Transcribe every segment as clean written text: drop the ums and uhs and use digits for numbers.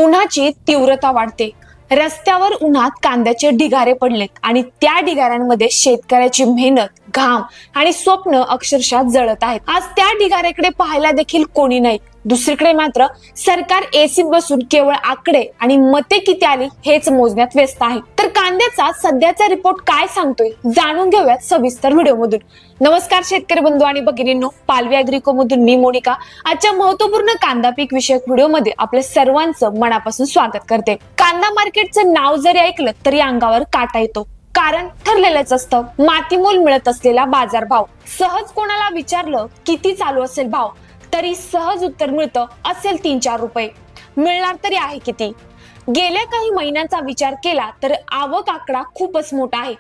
उन्हाची तीव्रता वाढते. रस्त्यावर उन्हात कांद्याचे ढिगारे पडलेत आणि त्या ढिगाऱ्यांमध्ये शेतकऱ्याची मेहनत, घाम आणि स्वप्न अक्षरशः जळत आहेत. आज त्या ढिगाऱ्याकडे पाहायला देखील कोणी नाही. दुसरीकडे मात्र सरकार एसीत बसून केवळ आकडे आणि मते किती आली हेच मोजण्यात व्यस्त आहे. तर कांद्याचा सध्याचा रिपोर्ट काय सांगतोय जाणून घेऊयात सविस्तर व्हिडिओमधून. नमस्कार शेतकरी बंधू आणि भगिनींनो, पालवी अॅग्रिको मधून मी मोनिका आजच्या महत्वपूर्ण कांदा पीक विषयक व्हिडिओमध्ये आपल्या सर्वांचं मनापासून स्वागत करते. कांदा मार्केटचं नाव जरी ऐकलं तरी अंगावर काटा येतो. कारण ठरलेलंच असतं, मातीमोल मिळत असलेला बाजारभाव. सहज कोणाला विचारलं किती चालू असेल भाव तरी सहज उत्तर मिळतं असेल 3-4 रुपये. मिळणार तरी आहे किती? गेल्या काही महिन्यांचा विचार केला तर आवक आकडा खूपच मोठा आहे.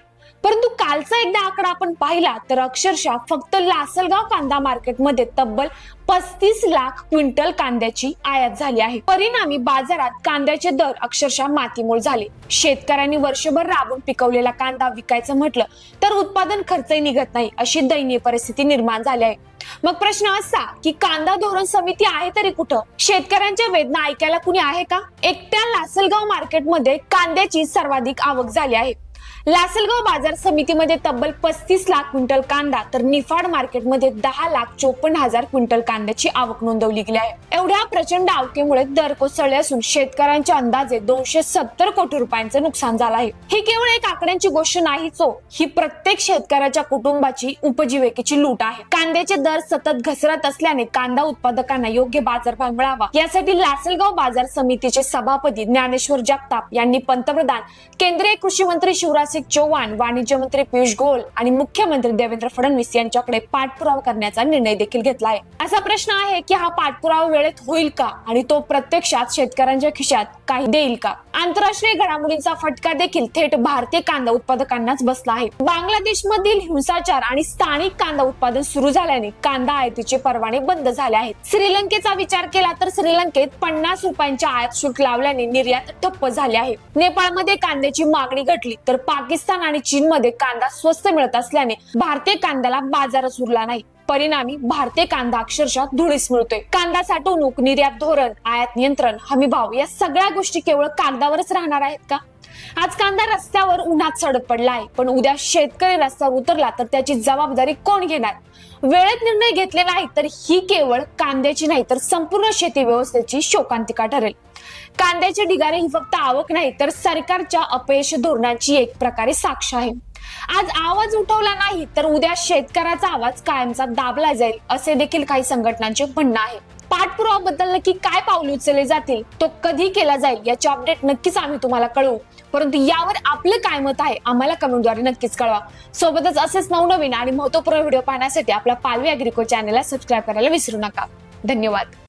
परंतु कालचा एकदा आकडा आपण पाहिला तर अक्षरशः फक्त लासलगाव कांदा मार्केटमध्ये तब्बल 35 लाख क्विंटल कांद्याची आयात झाली आहे. परिणामी बाजारात कांद्याचे दर अक्षरशः मातीमोल झाले. शेतकऱ्यांनी वर्षभर राबून पिकवलेला कांदा विकायचं म्हटलं तर उत्पादन खर्चही निघत नाही, अशी दयनीय परिस्थिती निर्माण झाली आहे. मग प्रश्न असा की कांदा धोरण समिती आहे तरी कुठं? शेतकऱ्यांच्या वेदना ऐकायला कुणी आहे का? एकट्या लासलगाव मार्केटमध्ये कांद्याची सर्वाधिक आवक झाली आहे. लासलगाव बाजार समितीमध्ये तब्बल 35 लाख क्विंटल कांदा तर निफाड मार्केटमध्ये 10,54,000 क्विंटल कांद्याची आवक नोंदवली गेली आहे. एवढ्या प्रचंड आवकेमुळे दर कोसळले असून शेतकऱ्यांच्या अंदाजे 270 कोटी रुपयांचं नुकसान झालं आहे. ही केवळ एक आकड्यांची गोष्ट नाहीच हो, ही प्रत्येक शेतकऱ्याच्या कुटुंबाची उपजीविकेची लूट आहे. कांद्याचे दर सतत घसरत असल्याने कांदा उत्पादकांना योग्य बाजारभाव मिळावा यासाठी लासलगाव बाजार समितीचे सभापती ज्ञानेश्वर जगताप यांनी पंतप्रधान, केंद्रीय कृषी मंत्री शिवराज सिंग चौहान, वाणिज्य मंत्री पियुष गोयल आणि मुख्यमंत्री देवेंद्र फडणवीस यांच्याकडे पाठपुरावा करण्याचा निर्णय देखील घेतला आहे. असा प्रश्न आहे की हा पाठपुरावा वेळेत होईल का आणि तो प्रत्यक्षात शेतकऱ्यांच्या खिशात काही देईल का? आंतरराष्ट्रीय घडामोडींचा फटका देखील थेट भारतीय कांदा उत्पादकांनाच बसला आहे. बांगलादेशमधील हिंसाचार आणि स्थानिक कांदा उत्पादन सुरू झाल्याने कांदा आयातीचे परवाने बंद झाले आहेत. श्रीलंकेचा विचार केला तर श्रीलंकेत 50 रुपयांचे आयात शुल्क लावल्याने निर्यात ठप्प झाली आहे. नेपाळमध्ये कांद्याची मागणी घटली तर पाकिस्तान आणि चीनमध्ये कांदा स्वस्त मिळत असल्याने भारतीय कांद्याला बाजारच उरला नाही. परिणामी भारतीय कांदा अक्षरशः धुळीस मिळतोय. कांदा साठवणूक, निर्यात धोरण, आयात नियंत्रण, हमी भाव या सगळ्या गोष्टी केवळ कागदावरच राहणार आहेत का? आज कांदा रस्त्यावर उन्हात सडत पडला आहे, पण उद्या शेतकरी रस्त्यावर उतरला तर त्याची जबाबदारी कोण घेणार? वेळेत निर्णय घेतले नाही तर ही केवळ कांद्याची नाही तर संपूर्ण शेती व्यवस्थेची शोकांतिका ठरेल. कांद्याचे ढिगारे ही फक्त आवक नाही तर सरकारच्या अपयश धोरणाची एक प्रकारे साक्ष आहे. आज आवाज उठवला नाही तर उद्या शेतकऱ्याचा आवाज कायमचा दाबला जाईल, असे देखील काही संघटनांचे म्हणणं आहे. पाठपुराव्याबद्दल नक्की काय पावले उचलले जातील, तो कधी केला जाईल याचे अपडेट नक्कीच आम्ही तुम्हाला कळवू. परंतु यावर आपलं काय मत आहे आम्हाला कमेंटद्वारे नक्कीच कळवा. सोबतच असेच नवनवीन आणि महत्त्वपूर्ण व्हिडिओ पाहण्यासाठी आपल्या पालवी अॅग्रिको चॅनलला सबस्क्राईब करायला विसरू नका. धन्यवाद.